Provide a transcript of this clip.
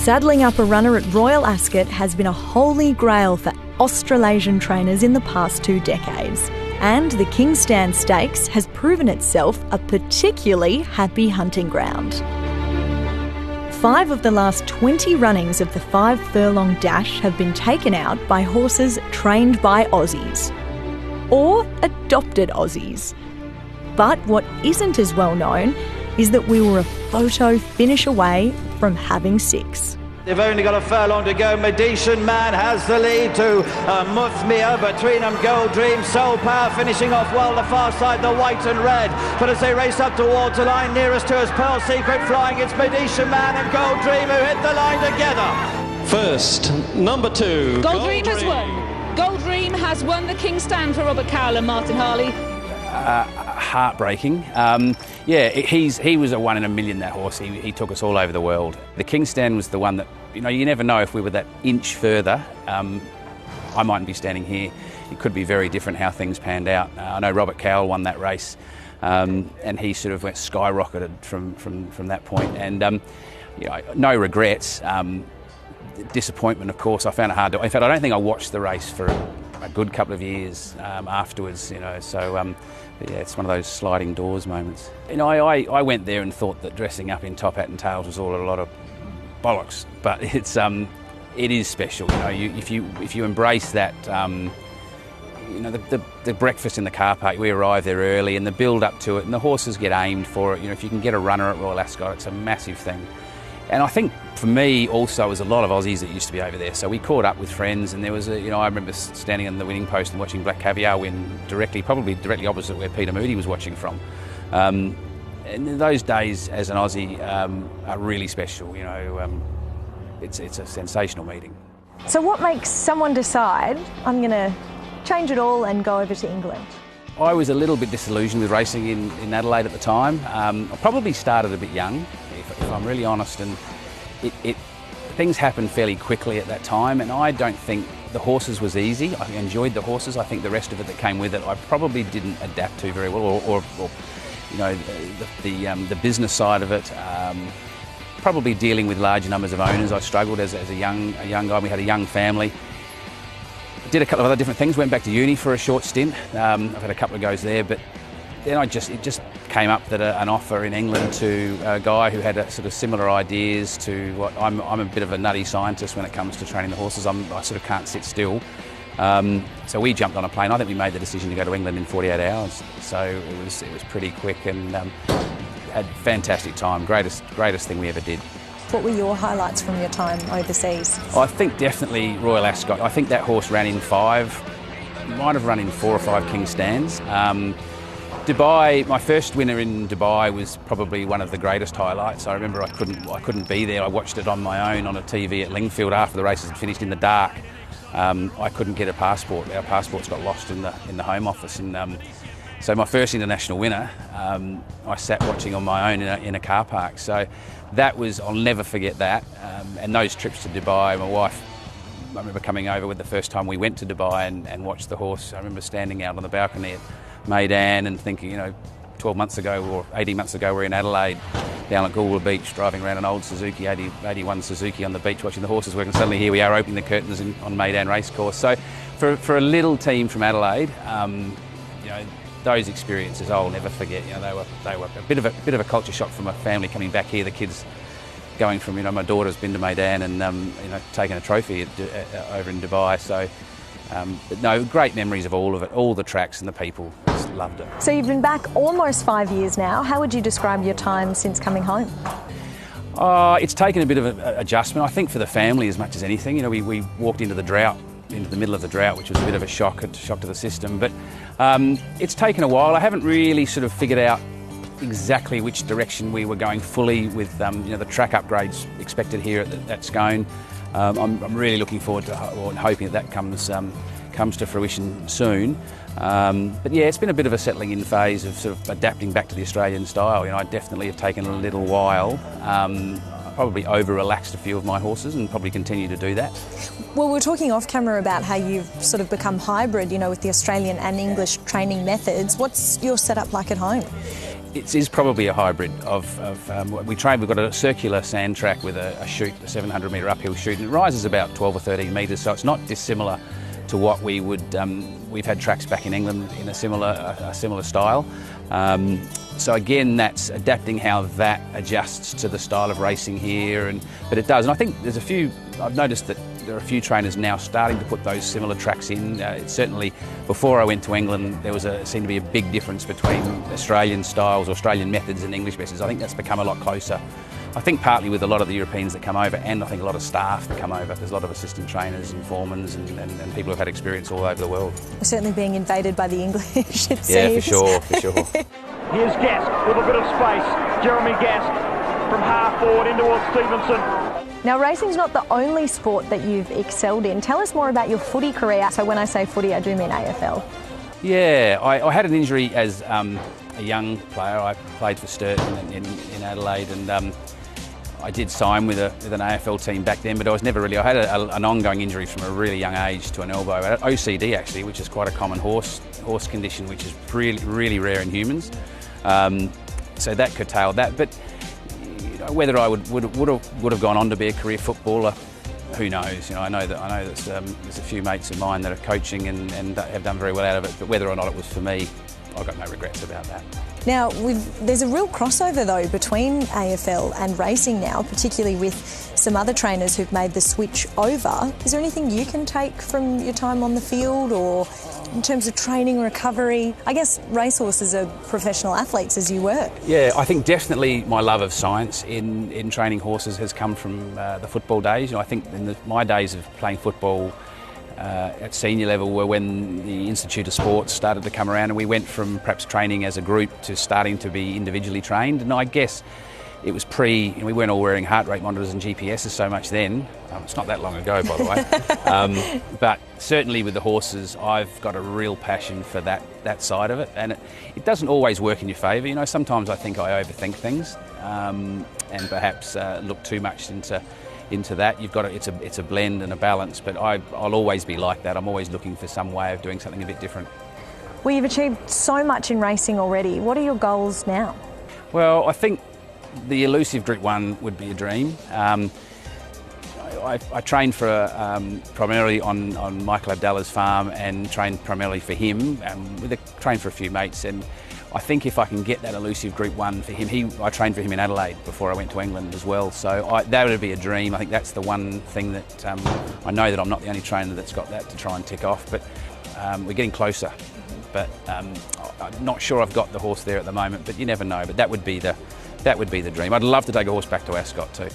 Saddling up a runner at Royal Ascot has been a holy grail for Australasian trainers in the past 2 decades. And the King's Stand Stakes has proven itself a particularly happy hunting ground. 5 of the last 20 runnings of the 5 furlong dash have been taken out by horses trained by Aussies. Or adopted Aussies. But what isn't as well known is that we were a photo finish away from having 6. They've only got a furlong to go. Medician Man has the lead to Muthmia. Between them, Gold Dream, Soul Power finishing off well the far side, the white and red. But as they race up towards the line, nearest to us, Pearl Secret flying. It's Medician Man and Gold Dream who hit the line together. First, number 2. Gold Dream has won. Gold Dream has won the King's Stand for Robert Cowell and Martin Harley. Heartbreaking. He was a 1 in a million, that horse. He took us all over the world. The King's Stand was the one that, you never know if we were that inch further. I mightn't be standing here. It could be very different how things panned out. I know Robert Cowell won that race, and he sort of went skyrocketed from that point. And no regrets. Disappointment, of course. I found it hard to. In fact, I don't think I watched the race for a good couple of years afterwards. So. Yeah, it's one of those sliding doors moments. I went there and thought that dressing up in top hat and tails was all a lot of bollocks, but it is special. If you embrace that, the breakfast in the car park, we arrive there early, and the build up to it, and the horses get aimed for it. If you can get a runner at Royal Ascot, it's a massive thing. And I think for me also, there was a lot of Aussies that used to be over there. So we caught up with friends, and there was I remember standing on the winning post and watching Black Caviar win probably directly opposite where Peter Moody was watching from. And those days as an Aussie are really special. It's a sensational meeting. So what makes someone decide, I'm going to change it all and go over to England? I was a little bit disillusioned with racing in Adelaide at the time. I probably started a bit young, if I'm really honest, and things happened fairly quickly at that time, and I don't think the horses was easy. I enjoyed the horses. I think the rest of it that came with it I probably didn't adapt to very well, or the business side of it. Probably dealing with large numbers of owners. I struggled as a young guy. We had a young family. Did a couple of other different things. Went back to uni for a short stint. I've had a couple of goes there, but then it just came up that an offer in England to a guy who had sort of similar ideas to what I'm a bit of a nutty scientist when it comes to training the horses. I sort of can't sit still. So we jumped on a plane. I think we made the decision to go to England in 48 hours. So it was pretty quick, and had a fantastic time. Greatest thing we ever did. What were your highlights from your time overseas? I think definitely Royal Ascot. I think that horse ran in 5, might have run in 4 or 5 King's Stands. Dubai, my first winner in Dubai was probably one of the greatest highlights. I remember I couldn't be there. I watched it on my own on a TV at Lingfield after the races had finished in the dark. I couldn't get a passport. Our passports got lost in the Home Office, and so my first international winner, I sat watching on my own in a car park. So that was, I'll never forget that. And those trips to Dubai, my wife, I remember coming over with the first time we went to Dubai and watched the horse. I remember standing out on the balcony at Meydan and thinking, 12 months ago or 18 months ago, we're in Adelaide, down at Goolwa Beach, driving around an old Suzuki, 81 Suzuki on the beach, watching the horses work, and suddenly here we are opening the curtains on Meydan Racecourse. So for a little team from Adelaide, those experiences I'll never forget. They were a bit of a culture shock from a family coming back here. The kids going from, my daughter's been to Meydan and taking a trophy over in Dubai. So. But no, great memories of all of it, all the tracks and the people. Just loved it. So you've been back almost 5 years now. How would you describe your time since coming home? It's taken a bit of an adjustment, I think, for the family as much as anything. We walked into the middle of the drought, which was a bit of a shock to the system. But it's taken a while. I haven't really sort of figured out exactly which direction we were going fully with the track upgrades expected here at Scone. I'm really looking forward to and hoping that comes to fruition soon. But yeah, it's been a bit of a settling in phase of sort of adapting back to the Australian style. I definitely have taken a little while. Probably over-relaxed a few of my horses and probably continue to do that. Well, we're talking off camera about how you've sort of become hybrid, with the Australian and English training methods. What's your setup like at home? It is probably a hybrid of we've got a circular sand track with a chute, a 700 metre uphill chute, and it rises about 12 or 13 metres, so it's not dissimilar to what we would. We've had tracks back in England in a similar style. So again, that's adapting how that adjusts to the style of racing here, but it does. And I think there's I've noticed that there are a few trainers now starting to put those similar tracks in. Certainly, before I went to England, there seemed to be a big difference between Australian styles, Australian methods and English methods. I think that's become a lot closer. I think partly with a lot of the Europeans that come over, and I think a lot of staff that come over. There's a lot of assistant trainers and foremans and people who've had experience all over the world. We're certainly being invaded by the English, it seems. Yeah, for sure. Here's Gask with a bit of space. Jeremy Gask from half forward in towards Stevenson. Now, racing's not the only sport that you've excelled in. Tell us more about your footy career. So when I say footy, I do mean AFL. Yeah, I had an injury as a young player. I played for Sturt in Adelaide, and I did sign with an AFL team back then, but I had an ongoing injury from a really young age to an elbow. I had OCD actually, which is quite a common horse condition, which is really rare in humans. So that curtailed that. But whether I would have gone on to be a career footballer, who knows? I know that there's a few mates of mine that are coaching and have done very well out of it. But whether or not it was for me, I've got no regrets about that. Now, there's a real crossover though between AFL and racing now, particularly with some other trainers who've made the switch over. Is there anything you can take from your time on the field, or in terms of training, recovery? I guess racehorses are professional athletes, as you were. Yeah, I think definitely my love of science in training horses has come from the football days. I think in my days of playing football at senior level were when the Institute of Sports started to come around, and we went from perhaps training as a group to starting to be individually trained. And I guess it was we weren't all wearing heart rate monitors and GPSs so much then. It's not that long ago, by the way. But certainly with the horses, I've got a real passion for that side of it. And it doesn't always work in your favour. Sometimes I think I overthink things and perhaps look too much into that. It's a blend and a balance, but I'll always be like that. I'm always looking for some way of doing something a bit different. Well, you've achieved so much in racing already. What are your goals now? Well, I think the elusive Group 1 would be a dream. I trained primarily on Michael Abdalla's farm and trained primarily for him, trained for a few mates, and I think if I can get that elusive Group 1 for him, I trained for him in Adelaide before I went to England as well, so that would be a dream. I think that's the one thing that I know that I'm not the only trainer that's got that to try and tick off, but we're getting closer. But I'm not sure I've got the horse there at the moment, but you never know. But that would be the dream. I'd love to take a horse back to Ascot too.